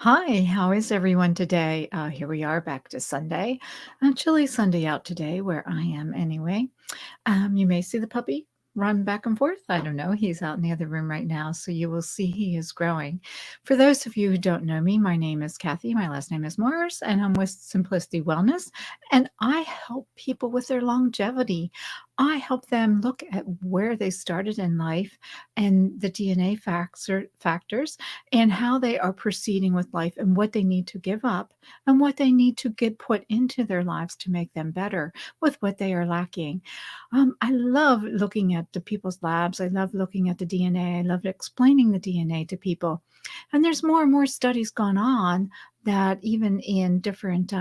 Hi, how is everyone today? Here we are back to Sunday. A chilly Sunday out today, where I am anyway. You may see the puppy run back and forth. I don't know. He's out in the other room right now, so you will see he is growing. For those of you who don't know me, my name is Kathy. My last name is Morris, and I'm with Simplicity Wellness, and I help people with their longevity. I help them look at where they started in life and the DNA factors and how they are proceeding with life and what they need to give up and what they need to get put into their lives to make them better with what they are lacking. I love looking at the people's labs. I love looking at the DNA. I love explaining the DNA to people. And there's more and more studies gone on that even in different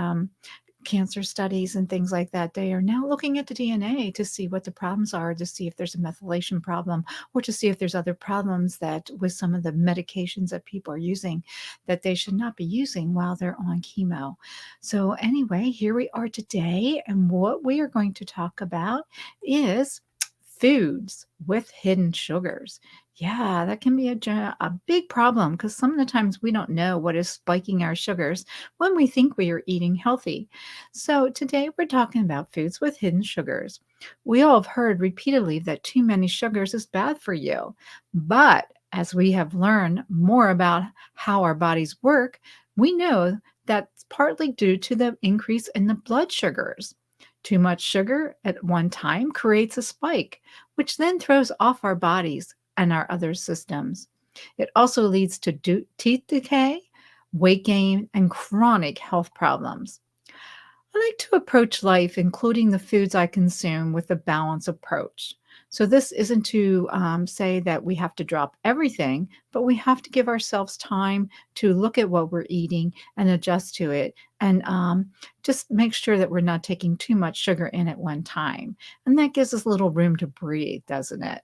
cancer studies and things like that, they are now looking at the DNA to see what the problems are, to see if there's a methylation problem, or to see if there's other problems that with some of the medications that people are using that they should not be using while they're on chemo. So, anyway, here we are today, and what we are going to talk about is foods with hidden sugars. Yeah, that can be a big problem because some of the times we don't know what is spiking our sugars when we think we are eating healthy. So, today we're talking about foods with hidden sugars. We all have heard repeatedly that too many sugars is bad for you. But as we have learned more about how our bodies work, we know that's partly due to the increase in the blood sugars. Too much sugar at one time creates a spike, which then throws off our bodies and our other systems. It also leads to teeth decay, weight gain, and chronic health problems. I like to approach life, including the foods I consume, with a balanced approach. So, this isn't to say that we have to drop everything, but we have to give ourselves time to look at what we're eating and adjust to it and just make sure that we're not taking too much sugar in at one time. And that gives us a little room to breathe, doesn't it?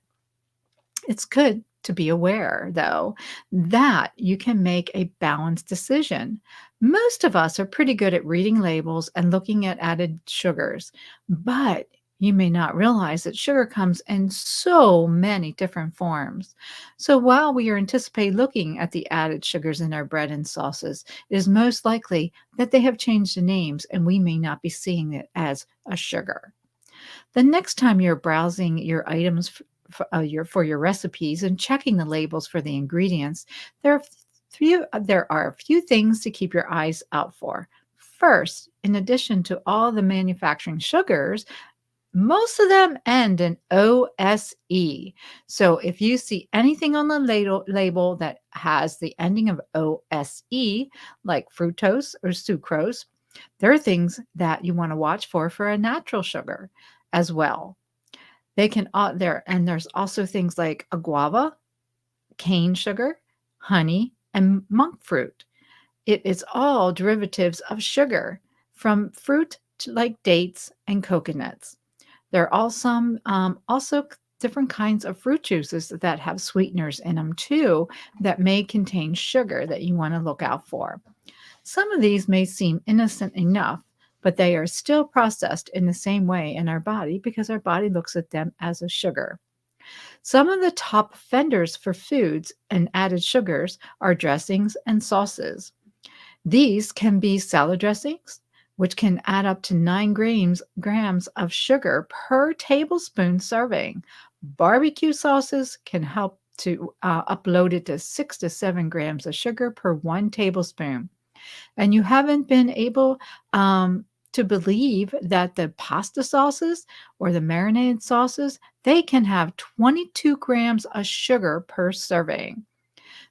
It's good to be aware, though, that you can make a balanced decision. Most of us are pretty good at reading labels and looking at added sugars, but you may not realize that sugar comes in so many different forms. So while we are anticipating looking at the added sugars in our bread and sauces, it is most likely that they have changed the names and we may not be seeing it as a sugar. The next time you're browsing your items for your recipes and checking the labels for the ingredients, there are a few things to keep your eyes out for. First, in addition to all the manufacturing sugars, most of them end in OSE. So if you see anything on the label that has the ending of OSE, like fructose or sucrose, there are things that you want to watch for a natural sugar as well. They can there and there's also things like guava, cane sugar, honey, and monk fruit. It is all derivatives of sugar from fruit like dates and coconuts. There are also different kinds of fruit juices that have sweeteners in them too that may contain sugar that you want to look out for. Some of these may seem innocent enough, but they are still processed in the same way in our body because our body looks at them as a sugar. Some of the top offenders for foods and added sugars are dressings and sauces. These can be salad dressings, which can add up to 9 grams of sugar per tablespoon serving. Barbecue sauces can help to upload it to 6 to 7 grams of sugar per 1 tablespoon. And you haven't been able to believe that the pasta sauces or the marinade sauces, they can have 22 grams of sugar per serving.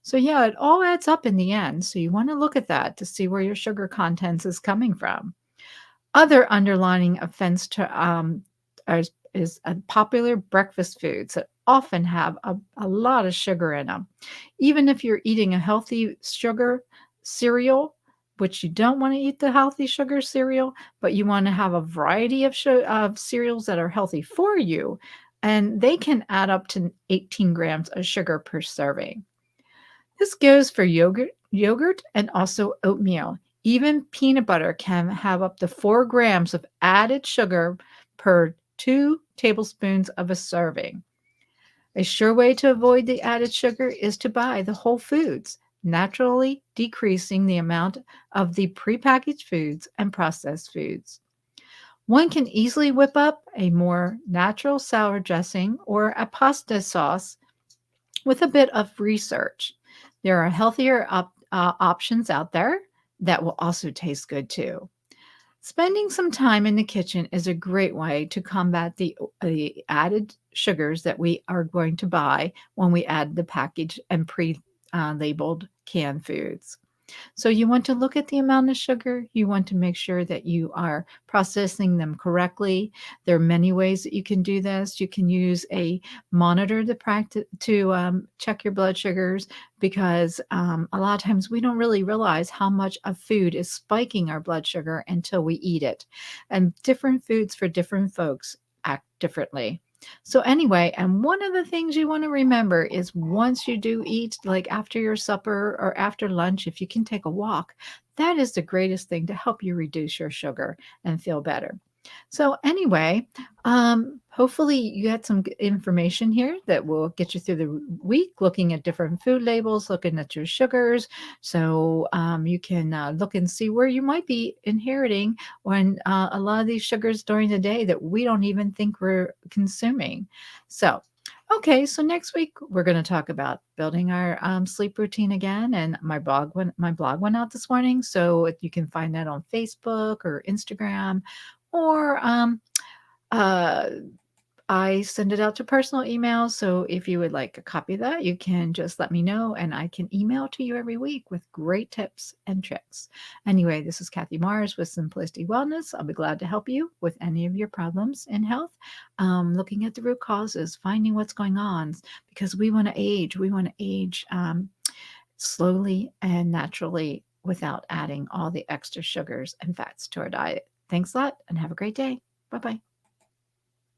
So yeah, it all adds up in the end. So you want to look at that to see where your sugar contents is coming from. Other underlining offense to is popular breakfast foods that often have a lot of sugar in them. Even if you're eating a healthy sugar cereal, which you don't want to eat the healthy sugar cereal, but you want to have a variety of cereals that are healthy for you, and they can add up to 18 grams of sugar per serving. This goes for yogurt and also oatmeal. Even peanut butter can have up to 4 grams of added sugar per 2 tablespoons of a serving. A sure way to avoid the added sugar is to buy the whole foods. naturally decreasing the amount of the prepackaged foods and processed foods. One can easily whip up a more natural sour dressing or a pasta sauce with a bit of research. There are healthier options out there that will also taste good too. Spending some time in the kitchen is a great way to combat the added sugars that we are going to buy when we add the packaged and pre labeled canned foods. So you want to look at the amount of sugar. You want to make sure that you are processing them correctly. There are many ways that you can do this. You can use a monitor to practice to check your blood sugars because a lot of times we don't really realize how much of food is spiking our blood sugar until we eat it. And different foods for different folks act differently. So anyway, and one of the things you want to remember is once you do eat, like after your supper or after lunch, if you can take a walk, that is the greatest thing to help you reduce your sugar and feel better. So anyway, hopefully you had some information here that will get you through the week, looking at different food labels, looking at your sugars, so you can look and see where you might be inheriting when a lot of these sugars during the day that we don't even think we're consuming. So. Okay, so next week we're going to talk about building our sleep routine again, and my blog went out this morning, so you can find that on Facebook or Instagram, or uh, I send it out to personal email. So if you would like a copy of that, you can just let me know and I can email to you every week with great tips and tricks. Anyway, this is Kathy Mars with Simplicity Wellness. I'll be glad to help you with any of your problems in health, looking at the root causes, finding what's going on, because we want to age. We want to age slowly and naturally without adding all the extra sugars and fats to our diet. Thanks a lot and have a great day. Bye bye.